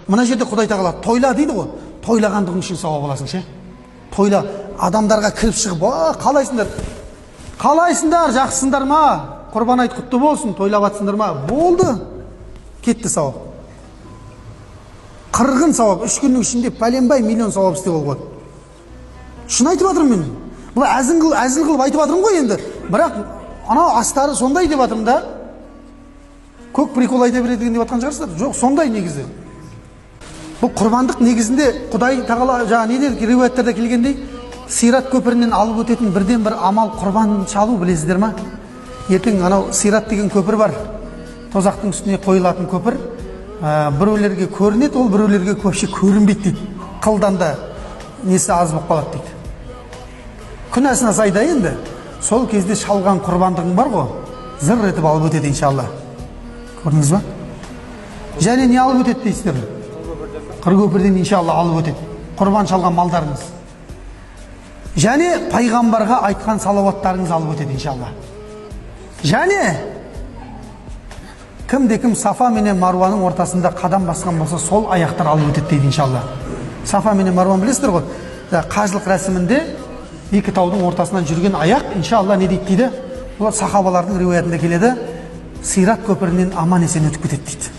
Мына жерде Құдай тағала тойла дейді ғой. Тойлағандығың үшін сауап аласың ше. Тойла, адамдарға кіріп шығып, қалайсыңдар? Қалайсыңдар, жақсысыңдар ма? Құрбан айт құтты болсын, тойлап атсыңдар ма? Болды. Кетті сауап. Қырғын сауап, 3 күннің ішінде пәленбай миллион сауап істеп алған. Шын айтып жатырмын мен. Бұл әзіл қылып айтып жатырмын ғой енді. Бірақ анау астары сондай деп жатырмын да. Көк прикол айта береді деп жатқан шығарсыздар. Жоқ, сондай негізі. Бұл құрбандық негізінде Құдай тағала жаңа не деді, риуаятта келгендей, Сират көпірінен алып өтетін бірден бір амал құрбан шалу, білесіздер ма? Ертең анау Сират деген көпір бар. Тозақтың үстіне қойылатын көпір. Біреулерге көрінеді, ол біреулерге көпше көрінбейді дейді. Қылдан да несі аз болып қалады дейді. Күнәсін азайда енді. Сол кезде шалған құрбандығың бар ғой, зыр етіп алып өтеді иншалла. Көрдіңіз ба? Және не алып өтеді дейсіздер? Қыр көпірден иншалла алып өтеді. Құрбан шалған малдарыңыз. Және пайғамбарға айтқан салауаттарыңыз алып өтеді иншалла. Және кім Сафа менен Маруаның ортасында қадам басқан болса, сол аяқтар алып өтеді дейді иншалла. Сафа менен Маруаны білесіздер ғой? Қажылық рәсімінде екі таудың ортасынан жүрген аяқ иншалла не дейді? Бұл сахабалардың риуаятында келеді, Сират көпірінен аман есен өтіп кетеді дейді.